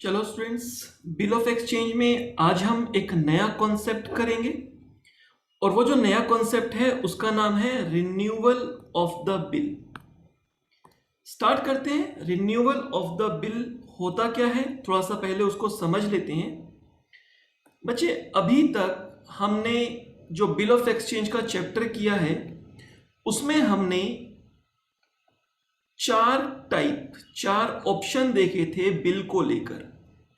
चलो students, bill of exchange में आज हम एक नया कॉन्सेप्ट करेंगे और वो जो नया कॉन्सेप्ट है उसका नाम है renewal of the bill. Start करते हैं। रिन्यूअल ऑफ द बिल होता क्या है, थोड़ा सा पहले उसको समझ लेते हैं। बच्चे, अभी तक हमने जो बिल ऑफ एक्सचेंज का चैप्टर किया है उसमें हमने चार ऑप्शन देखे थे बिल को लेकर।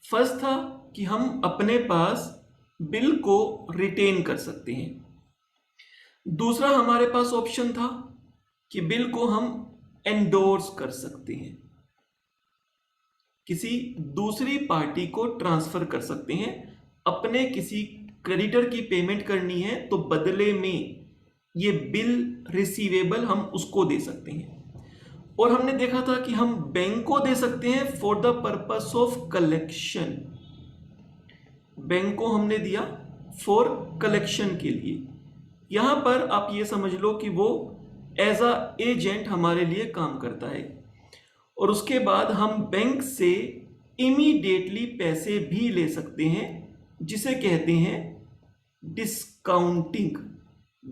फर्स्ट था कि हम अपने पास बिल को रिटेन कर सकते हैं। दूसरा हमारे पास ऑप्शन था कि बिल को हम एंडोर्स कर सकते हैं, किसी दूसरी पार्टी को ट्रांसफर कर सकते हैं। अपने किसी क्रेडिटर की पेमेंट करनी है तो बदले में ये बिल रिसीवेबल हम उसको दे सकते हैं। और हमने देखा था कि हम बैंक को दे सकते हैं for the purpose of collection. Bank को हमने दिया फॉर कलेक्शन के लिए। यहां पर आप ये समझ लो कि वो एज अ एजेंट हमारे लिए काम करता है। और उसके बाद हम बैंक से इमीडिएटली पैसे भी ले सकते हैं, जिसे कहते हैं डिस्काउंटिंग।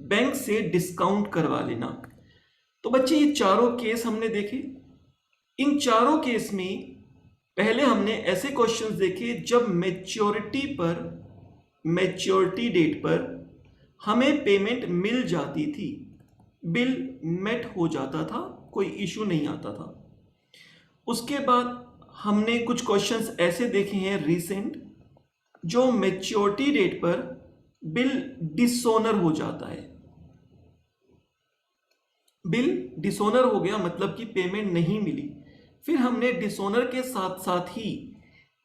बैंक से डिस्काउंट करवा लेना। तो बच्चे, ये चारों केस हमने देखे। इन चारों केस में पहले हमने ऐसे क्वेश्चंस देखे जब मैच्योरिटी डेट पर हमें पेमेंट मिल जाती थी, बिल मेट हो जाता था, कोई इशू नहीं आता था। उसके बाद हमने कुछ क्वेश्चंस ऐसे देखे हैं रिसेंट, जो मैच्योरिटी डेट पर बिल डिसऑनर हो जाता है। बिल डिसऑनर हो गया मतलब कि पेमेंट नहीं मिली। फिर हमने डिसऑनर के साथ साथ ही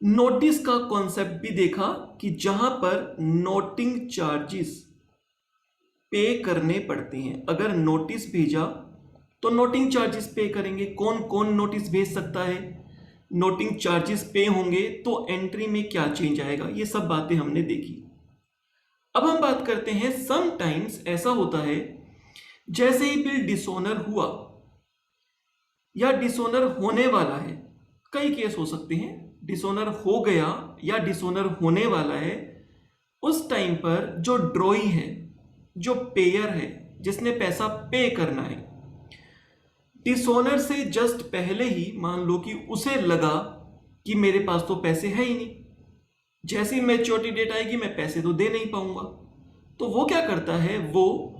नोटिस का कॉन्सेप्ट भी देखा कि जहां पर नोटिंग चार्जेस पे करने पड़ते हैं। अगर नोटिस भेजा तो नोटिंग चार्जेस पे करेंगे। कौन कौन नोटिस भेज सकता है, नोटिंग चार्जेस पे होंगे तो एंट्री में क्या चेंज आएगा, ये सब बातें हमने देखी। अब हम बात करते हैं, समटाइम्स ऐसा होता है जैसे ही बिल डिसऑनर हुआ या डिसऑनर होने वाला है, कई केस हो सकते हैं, डिसऑनर हो गया या डिसऑनर होने वाला है, उस टाइम पर जो ड्रॉई है, जो पेयर है, जिसने पैसा पे करना है, डिसऑनर से जस्ट पहले ही मान लो कि उसे लगा कि मेरे पास तो पैसे है ही नहीं, जैसी मैच्योरिटी डेट आएगी मैं पैसे तो दे नहीं पाऊंगा। तो वो क्या करता है, वो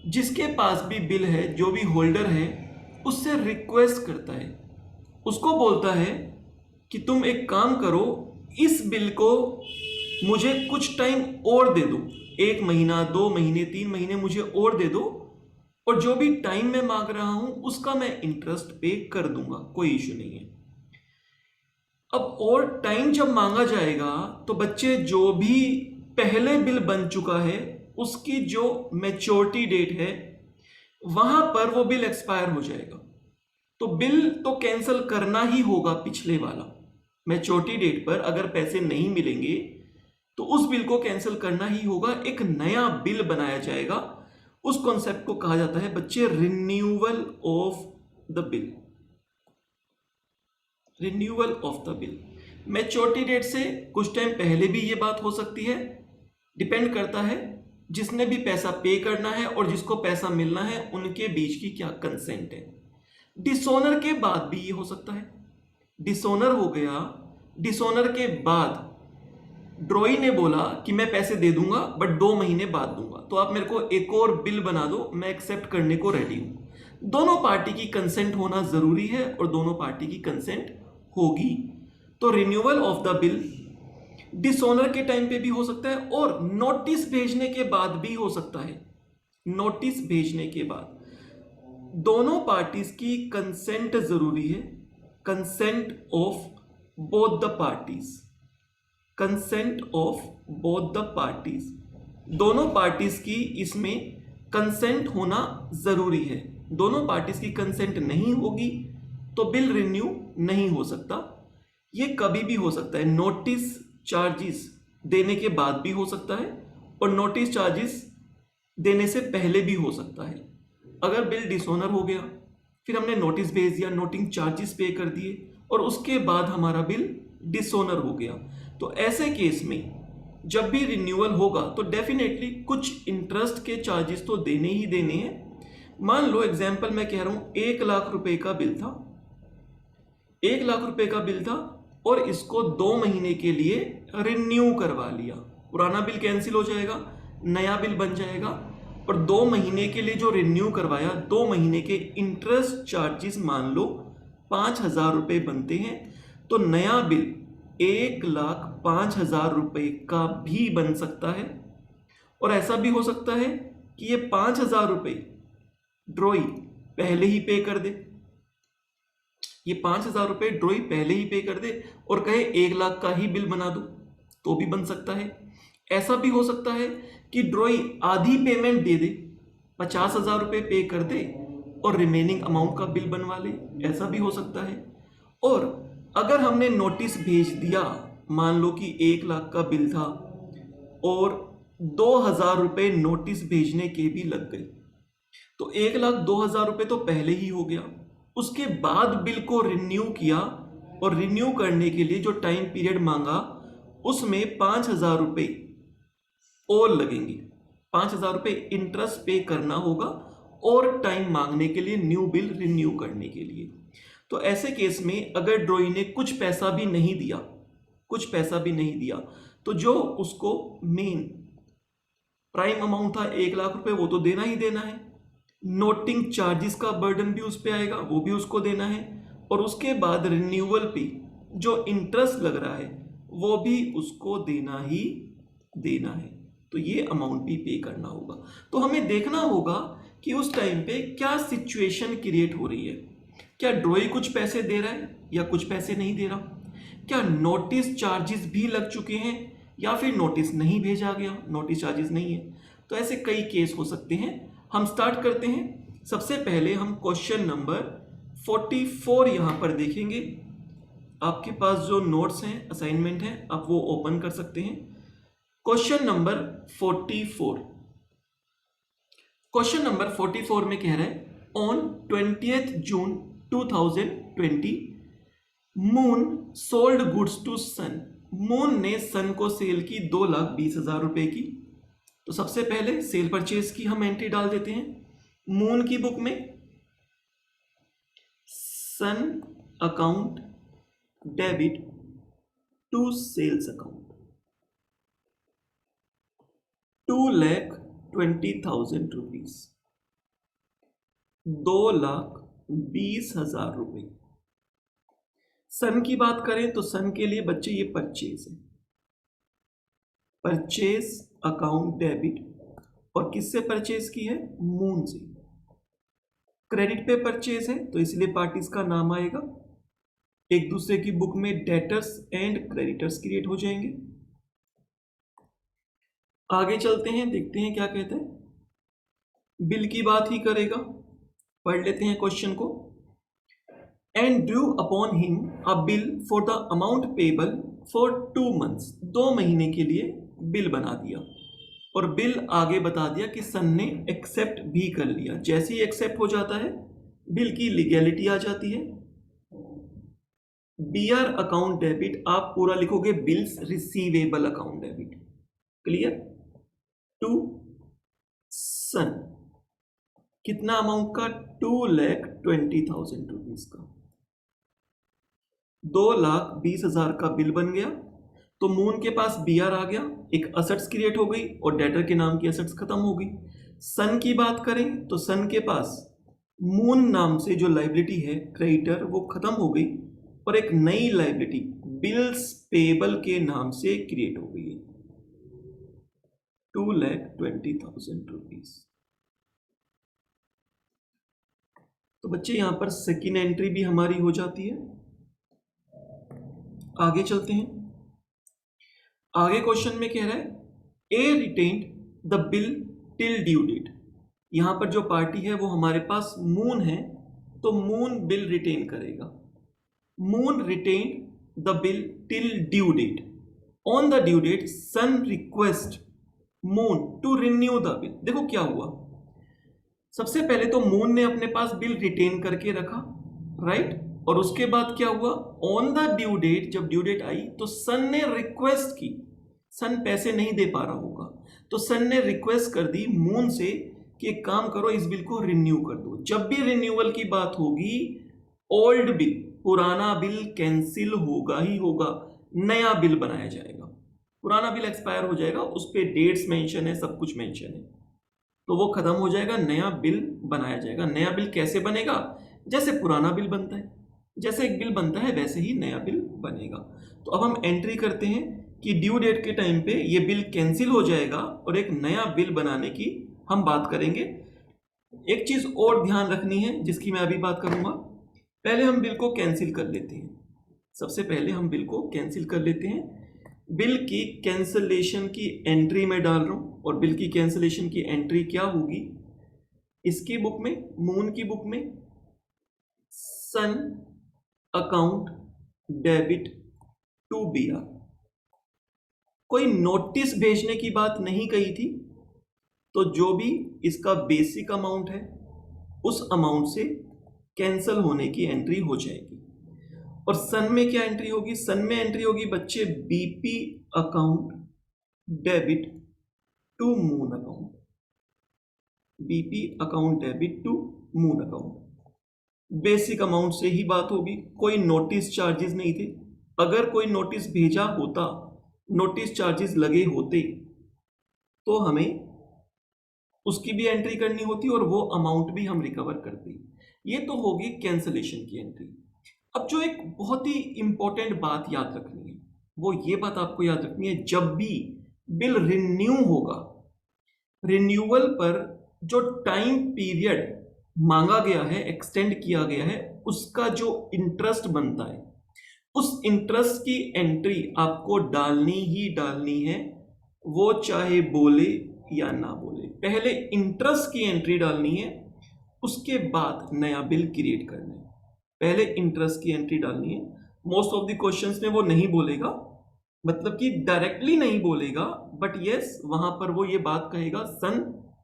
जिसके पास भी बिल है, जो भी होल्डर है, उससे रिक्वेस्ट करता है, उसको बोलता है कि तुम एक काम करो, इस बिल को मुझे कुछ टाइम और दे दो, 1 महीना 2 महीने 3 महीने मुझे और दे दो, और जो भी टाइम मैं मांग रहा हूं उसका मैं इंटरेस्ट पे कर दूंगा, कोई इश्यू नहीं है। अब और टाइम जब मांगा जाएगा तो बच्चे, जो भी पहले बिल बन चुका है उसकी जो मैच्योरिटी डेट है वहां पर वो बिल एक्सपायर हो जाएगा। तो बिल तो कैंसिल करना ही होगा। पिछले वाला मैच्योरिटी डेट पर अगर पैसे नहीं मिलेंगे तो उस बिल को कैंसिल करना ही होगा, एक नया बिल बनाया जाएगा। उस कॉन्सेप्ट को कहा जाता है बच्चे renewal of the bill. Renewal of the bill maturity date से कुछ टाइम पहले भी ये बात हो सकती है, डिपेंड करता है जिसने भी पैसा पे करना है और जिसको पैसा मिलना है उनके बीच की क्या कंसेंट है। डिसऑनर के बाद भी ये हो सकता है, डिसऑनर हो गया, डिसऑनर के बाद ड्रॉई ने बोला कि मैं पैसे दे दूंगा बट 2 महीने बाद दूंगा, तो आप मेरे को एक और बिल बना दो, मैं एक्सेप्ट करने को रेडी हूं। दोनों पार्टी की कंसेंट होना जरूरी है और दोनों पार्टी की कंसेंट होगी। तो renewal of the bill dishonour के टाइम पे भी हो सकता है और नोटिस भेजने के बाद भी हो सकता है। नोटिस भेजने के बाद दोनों पार्टीज की कंसेंट जरूरी है, consent of both the parties, consent of both the parties. दोनों पार्टीज की इसमें कंसेंट होना जरूरी है। दोनों पार्टीज की कंसेंट नहीं होगी तो बिल रिन्यू नहीं हो सकता। ये कभी भी हो सकता है, नोटिस चार्जेस देने के बाद भी हो सकता है और नोटिस चार्जेस देने से पहले भी हो सकता है। अगर बिल डिसऑनर हो गया, फिर हमने नोटिस भेज दिया, नोटिंग चार्जेस पे कर दिए और उसके बाद हमारा बिल डिसोनर हो गया। तो ऐसे केस में जब भी रिन्यूअल होगा तो डेफिनेटली कुछ इंटरेस्ट के चार्जेस तो देने ही देने हैं। मान लो एग्जाम्पल मैं कह रहा हूं 1 लाख रुपए का बिल था, 1 लाख रुपए का बिल था और इसको 2 महीने के लिए रिन्यू करवा लिया। पुराना बिल कैंसिल हो जाएगा, नया बिल बन जाएगा और 2 महीने के लिए जो रिन्यू करवाया 2 महीने के इंटरेस्ट चार्जेस मान लो 5,000 रुपए बनते हैं। तो नया बिल 1,05,000 रुपए का भी बन सकता है। और ऐसा भी हो सकता है कि ये 5,000 रुपए ड्रॉई पहले ही पे कर दे, ये 5,000 रुपए ड्रॉई पहले ही पे कर दे और कहे 1 लाख का ही बिल बना दो, तो भी बन सकता है। ऐसा भी हो सकता है कि ड्रॉई आधी पेमेंट दे दे, 50,000 रुपए पे कर दे और रिमेनिंग अमाउंट का बिल बनवा ले, ऐसा भी हो सकता है। और अगर हमने नोटिस भेज दिया, मान लो कि 1 लाख का बिल था और 2,000 रुपए नोटिस भेजने के भी लग गए, तो 1,02,000 रुपए तो पहले ही हो गया। उसके बाद बिल को रिन्यू किया और रिन्यू करने के लिए जो टाइम पीरियड मांगा उसमें 5,000 रुपए और लगेंगे, 5,000 रुपए इंटरेस्ट पे करना होगा और टाइम मांगने के लिए न्यू बिल रिन्यू करने के लिए। तो ऐसे केस में अगर ड्रॉई ने कुछ पैसा भी नहीं दिया, कुछ पैसा भी नहीं दिया, तो जो उसको मेन प्राइम अमाउंट था 1 लाख रुपए वो तो देना ही देना है। नोटिंग चार्जेस का बर्डन भी उस पर आएगा, वो भी उसको देना है। और उसके बाद रिन्यूअल पे जो इंटरेस्ट लग रहा है वो भी उसको देना ही देना है। तो ये अमाउंट भी पे करना होगा। तो हमें देखना होगा कि उस टाइम पे क्या सिचुएशन क्रिएट हो रही है। क्या ड्रॉई कुछ पैसे दे रहा है या कुछ पैसे नहीं दे रहा, क्या नोटिस चार्जेस भी लग चुके हैं या फिर नोटिस नहीं भेजा गया, नोटिस चार्जेस नहीं है। तो ऐसे कई केस हो सकते हैं। हम स्टार्ट करते हैं। सबसे पहले हम क्वेश्चन नंबर 44 यहां पर देखेंगे। आपके पास जो नोट्स हैं, असाइनमेंट हैं, आप वो ओपन कर सकते हैं। क्वेश्चन नंबर 44, क्वेश्चन नंबर 44 में कह रहा है on 20th June 2020 Moon sold goods to Sun. Moon ने सन को सेल की 2,20,000 रुपए की। तो सबसे पहले सेल परचेज की हम एंट्री डाल देते हैं। मून की बुक में sun account debit to sales account 2,20,000 rupees, 2,20,000 रुपए। सन की बात करें तो सन के लिए बच्चे ये परचेज है, परचेज अकाउंट डेबिट। और किससे परचेज की है? मून से। क्रेडिट पे परचेज है तो इसलिए पार्टीज का नाम आएगा। एक दूसरे की बुक में डेटर्स एंड क्रेडिटर्स क्रिएट हो जाएंगे। आगे चलते हैं, देखते हैं क्या कहते हैं। बिल की बात ही करेगा, पढ़ लेते हैं क्वेश्चन को। And due upon him a bill for the amount payable for 2 months, 2 महीने के लिए बिल बना दिया। और बिल आगे बता दिया कि सन ने एक्सेप्ट भी कर लिया। जैसे ही एक्सेप्ट हो जाता है बिल की लीगैलिटी आ जाती है। बीआर अकाउंट डेबिट आप पूरा लिखोगे bills receivable account debit. Clear? To sun कितना अमाउंट का? 2,20,000 रुपीज का। 2,20,000 का बिल बन गया तो मून के पास बीआर आ गया, एक असेट्स क्रिएट हो गई और डेटर के नाम की असेट्स खत्म हो गई। सन की बात करें तो सन के पास मून नाम से जो लाइबिलिटी है क्रेडिटर वो खत्म हो गई और एक नई लाइबिलिटी बिल्स पेबल के नाम से क्रिएट हो गई है 2,20,000 रुपीज। तो बच्चे यहां पर सेकेंड एंट्री भी हमारी हो जाती है। आगे चलते हैं। आगे क्वेश्चन में कह रहा है a retained the bill till due date. यहां पर जो पार्टी है वो हमारे पास मून है तो मून बिल रिटेन करेगा। Moon retained the bill till due date. On the due date Sun request moon to renew the bill. देखो क्या हुआ, सबसे पहले तो मून ने अपने पास बिल रिटेन करके रखा, राइट। और उसके बाद क्या हुआ, ऑन द ड्यू डेट, जब ड्यू डेट आई तो सन ने रिक्वेस्ट की, सन पैसे नहीं दे पा रहा होगा तो सन ने रिक्वेस्ट कर दी मून से कि एक काम करो, इस बिल को रिन्यू कर दो। जब भी रिन्यूअल की बात होगी, ओल्ड बिल, पुराना बिल कैंसिल होगा ही होगा, नया बिल बनाया जाएगा। पुराना बिल एक्सपायर हो जाएगा, उस पे डेट्स मेंशन है, सब कुछ मेंशन है, तो वो खत्म हो जाएगा, नया बिल बनाया जाएगा। नया बिल कैसे बनेगा, जैसे पुराना बिल बनता है, जैसे एक बिल बनता है वैसे ही नया बिल बनेगा। तो अब हम एंट्री करते हैं कि ड्यू डेट के टाइम पे ये बिल कैंसिल हो जाएगा और एक नया बिल बनाने की हम बात करेंगे। एक चीज और ध्यान रखनी है जिसकी मैं अभी बात करूंगा। पहले हम बिल को कैंसिल कर लेते हैं, सबसे पहले हम बिल को कैंसिल कर लेते हैं। बिल की कैंसलेशन की एंट्री में डाल रहा हूं, और बिल की कैंसलेशन की एंट्री क्या होगी, इसकी बुक में, मून की बुक में, sun account debit to BR। कोई नोटिस भेजने की बात नहीं कही थी, तो जो भी इसका बेसिक अमाउंट है उस अमाउंट से कैंसल होने की एंट्री हो जाएगी। और सन में क्या एंट्री होगी, सन में एंट्री होगी बच्चे BP account debit to Moon account, BP account debit to Moon account. Basic amount से ही बात होगी, कोई नोटिस चार्जेस नहीं थे। अगर कोई नोटिस भेजा होता, नोटिस चार्जेस लगे होते, तो हमें उसकी भी एंट्री करनी होती और वो अमाउंट भी हम रिकवर करते। ये तो होगी कैंसलेशन की एंट्री। अब जो एक बहुत ही इंपॉर्टेंट बात याद रखनी है, वो ये बात आपको याद रखनी है, जब भी बिल रिन्यू होगा, रिन्यूअल पर जो टाइम पीरियड मांगा गया है, एक्सटेंड किया गया है, उसका जो इंटरेस्ट बनता है, उस इंटरेस्ट की एंट्री आपको डालनी ही डालनी है, वो चाहे बोले या ना बोले। पहले इंटरेस्ट की एंट्री डालनी है, उसके बाद नया बिल क्रिएट करना है। पहले इंटरेस्ट की एंट्री डालनी है। मोस्ट ऑफ द क्वेश्चंस में वो नहीं बोलेगा, मतलब कि डायरेक्टली नहीं बोलेगा, बट यस वहां पर वो ये बात कहेगा, sun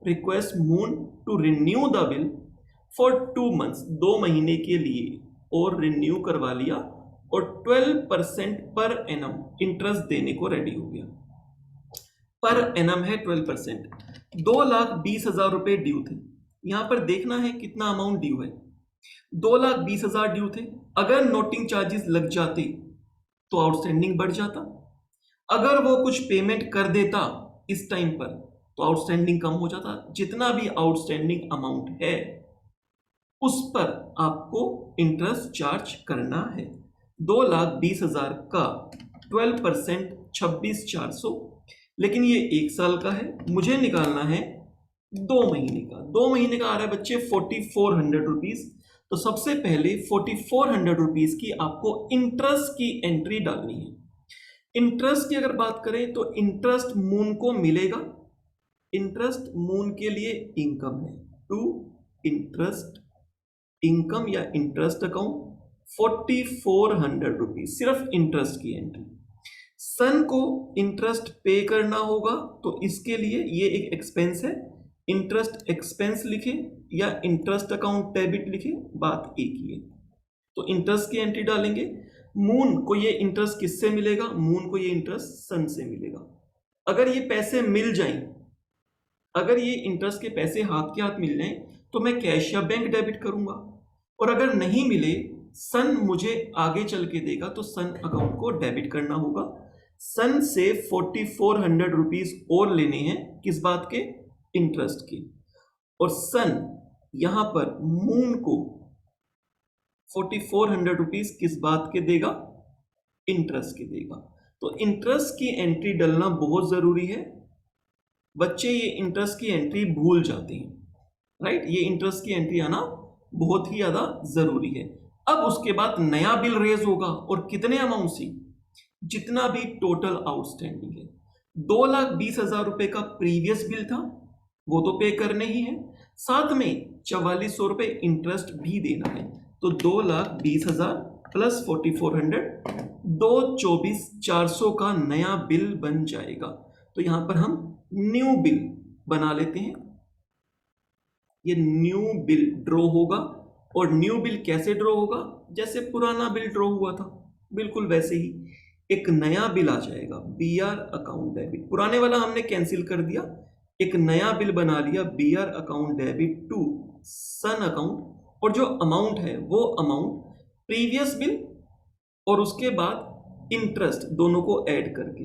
request moon to renew the bill for 2 months, 2 महीने के लिए, और रिन्यू करवा लिया और 12% पर एनम इंटरेस्ट देने को रेडी हो गया। पर एनम है 12%। 2,20,000 रुपए ड्यू थे। यहां पर देखना है कितना अमाउंट ड्यू है। 2,20,000 ड्यू थे। अगर नोटिंग चार्जेस लग जाते तो आउटस्टैंडिंग बढ़ जाता, अगर वो कुछ पेमेंट कर देता इस टाइम पर तो आउटस्टैंडिंग कम हो जाता। जितना भी आउटस्टैंडिंग अमाउंट है उस पर आपको इंटरेस्ट चार्ज करना है। 2,20,000 का 12% 26,400, लेकिन ये 1 साल का है, मुझे निकालना है 2 महीने का। 2 महीने का आ रहा है बच्चे 4,400 रुपीज। तो सबसे पहले 4,400 रुपीज की आपको इंटरेस्ट की एंट्री डालनी है। इंटरेस्ट की अगर बात करें तो इंटरेस्ट मून को मिलेगा, इंटरेस्ट मून के लिए इनकम है, टू इंटरेस्ट इनकम या इंटरेस्ट अकाउंट 4,400 रुपीज, सिर्फ इंटरेस्ट की एंट्री। सन को इंटरेस्ट पे करना होगा, तो इसके लिए ये एक एक्सपेंस है, इंटरेस्ट एक्सपेंस लिखे या इंटरेस्ट अकाउंट डेबिट लिखे, बात एक ही है। तो इंटरेस्ट की एंट्री डालेंगे। मून को ये इंटरेस्ट किससे मिलेगा, मून को ये इंटरेस्ट सन से मिलेगा। अगर ये पैसे मिल जाएं, अगर ये इंटरेस्ट के पैसे हाथ के हाथ मिल जाएं तो मैं कैश या बैंक डेबिट करूंगा, और अगर नहीं मिले, सन मुझे आगे चल के देगा तो सन अकाउंट को डेबिट करना होगा। सन से 4,400 रुपीज और लेने हैं, किस बात के, इंटरेस्ट के। और सन यहां पर मून को 4,400 रुपीज किस बात के देगा, इंटरेस्ट के देगा। तो इंटरेस्ट की एंट्री डालना बहुत जरूरी है। बच्चे ये इंटरेस्ट की एंट्री भूल जाते हैं, राइट। ये इंटरेस्ट की एंट्री आना बहुत ही ज्यादा जरूरी है। अब उसके बाद नया बिल रेज होगा, और कितने अमाउंट से, जितना भी टोटल आउटस्टैंडिंग है। 2,20,000 रुपए का प्रीवियस बिल था, वो तो पे करने ही है, साथ में 4,400 रुपए इंटरेस्ट भी देना है। तो 2,20,000 प्लस 4,400, 2,24,400 का नया बिल बन जाएगा। तो यहां पर हम न्यू बिल बना लेते हैं। ये न्यू बिल ड्रॉ होगा, और न्यू बिल कैसे ड्रॉ होगा, जैसे पुराना बिल ड्रॉ हुआ था बिल्कुल वैसे ही एक नया बिल आ जाएगा, BR अकाउंट डेबिट। पुराने वाला हमने कैंसिल कर दिया, एक नया बिल बना लिया, BR account debit to Sun account, और जो अमाउंट है वो अमाउंट प्रीवियस बिल और उसके बाद इंटरेस्ट दोनों को ऐड करके।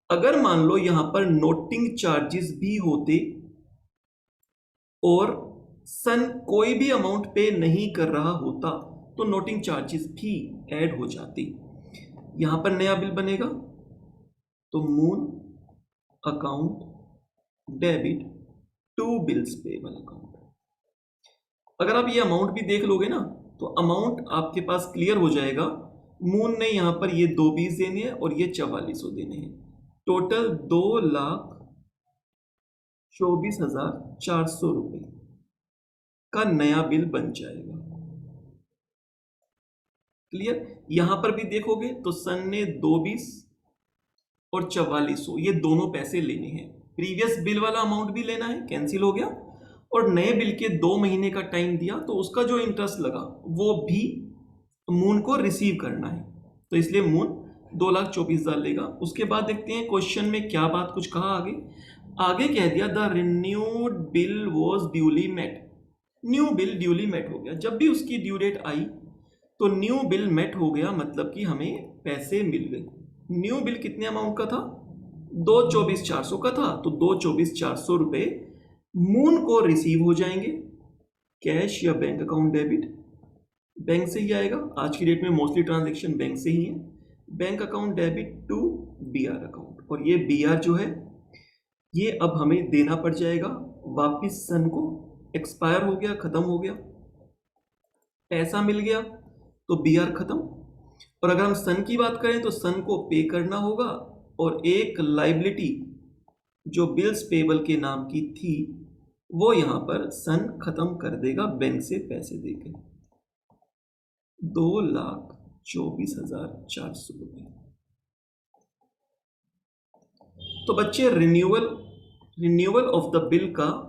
अगर मान लो यहां पर नोटिंग चार्जेस भी होते और सन कोई भी अमाउंट पे नहीं कर रहा होता तो नोटिंग चार्जेस भी ऐड हो जाती। यहां पर नया बिल बनेगा तो Moon account debit to bills payable account. अगर आप ये अमाउंट भी देख लोगे ना तो अमाउंट आपके पास क्लियर हो जाएगा। मून ने यहां पर ये 2 20 देने हैं और ये 4400 देने हैं, टोटल 2,24,400 रुपए का नया बिल बन जाएगा। क्लियर? यहां पर भी देखोगे तो सन ने 2 20 और 4400 ये दोनों पैसे लेने हैं। प्रीवियस बिल वाला अमाउंट भी लेना है, कैंसिल हो गया, और नए बिल के 2 महीने का टाइम दिया तो उसका जो इंटरेस्ट लगा वो भी मून को रिसीव करना है, तो इसलिए मून 2,24,000 लेगा। उसके बाद देखते हैं क्वेश्चन में क्या बात कुछ कहा आगे कह दिया the renewed bill was duly met. New bill duly met हो गया, जब भी उसकी ड्यू डेट आई तो न्यू बिल मेट हो गया, मतलब कि हमें पैसे मिल गए। न्यू बिल कितने अमाउंट का था? 2,24,400 का था, तो 2,24,400 रुपए मून को रिसीव हो जाएंगे, कैश या बैंक अकाउंट डेबिट। बैंक से ही आएगा, आज की डेट में मोस्टली ट्रांजैक्शन बैंक से ही है। Bank account debit to BR account, और ये BR जो है ये अब हमें देना पड़ जाएगा वापिस सन को। एक्सपायर हो गया, खत्म हो गया, पैसा मिल गया तो BR खत्म। और अगर हम सन की बात करें तो सन को पे करना होगा, और एक लाइबिलिटी जो बिल्स पेबल के नाम की थी वो यहां पर सन खत्म कर देगा बैंक से पैसे देके, 2,24,400 रुपए। तो बच्चे रिन्यूअल ऑफ द बिल का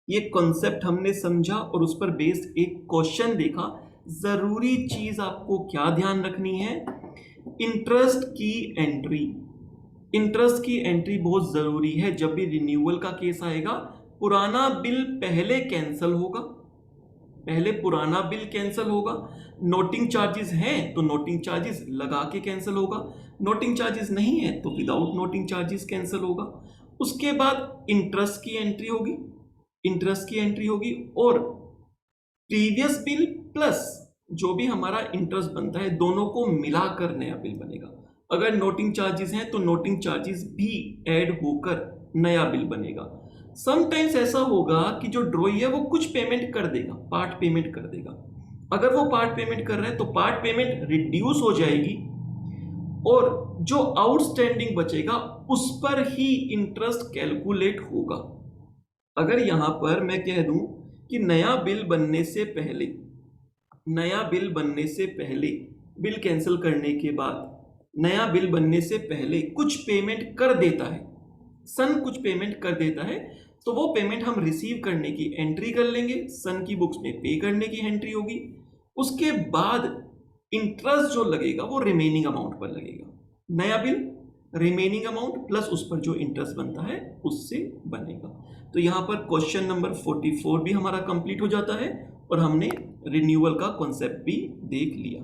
ये कॉन्सेप्ट हमने समझा और उस पर बेस्ड एक क्वेश्चन देखा। जरूरी चीज आपको क्या ध्यान रखनी है? इंटरेस्ट की एंट्री। इंटरेस्ट की एंट्री बहुत जरूरी है। जब भी रिन्यूअल का केस आएगा पुराना बिल पहले कैंसिल होगा, पहले पुराना बिल कैंसिल होगा। नोटिंग चार्जेस हैं तो नोटिंग चार्जेस लगा के कैंसिल होगा, नोटिंग चार्जेस नहीं है तो विदाउट नोटिंग चार्जेस कैंसिल होगा। उसके बाद इंटरेस्ट की एंट्री होगी, इंटरेस्ट की एंट्री होगी, और प्रीवियस बिल प्लस जो भी हमारा इंटरेस्ट बनता है दोनों को मिलाकर नया बिल बनेगा। अगर नोटिंग चार्जेस हैं तो नोटिंग चार्जेस भी ऐड होकर नया बिल बनेगा। समटाइम्स ऐसा होगा कि जो ड्रॉई है वो कुछ पेमेंट कर देगा, पार्ट पेमेंट कर देगा। अगर वो पार्ट पेमेंट कर रहा है तो पार्ट पेमेंट रिड्यूस हो जाएगी और जो आउटस्टैंडिंग बचेगा उस पर ही इंटरेस्ट कैलकुलेट होगा। अगर यहां पर मैं कह दूं कि नया बिल बनने से पहले, बिल कैंसिल करने के बाद नया बिल बनने से पहले कुछ पेमेंट कर देता है, सन कुछ पेमेंट कर देता है, तो वो पेमेंट हम रिसीव करने की एंट्री कर लेंगे, सन की बुक्स में पे करने की एंट्री होगी। उसके बाद इंटरेस्ट जो लगेगा वो रिमेनिंग अमाउंट पर लगेगा। नया बिल रिमेनिंग अमाउंट प्लस उस पर जो इंटरेस्ट बनता है उससे बनेगा। तो यहां पर क्वेश्चन नंबर 44 भी हमारा कंप्लीट हो जाता है और हमने रिन्यूअल का कॉन्सेप्ट भी देख लिया।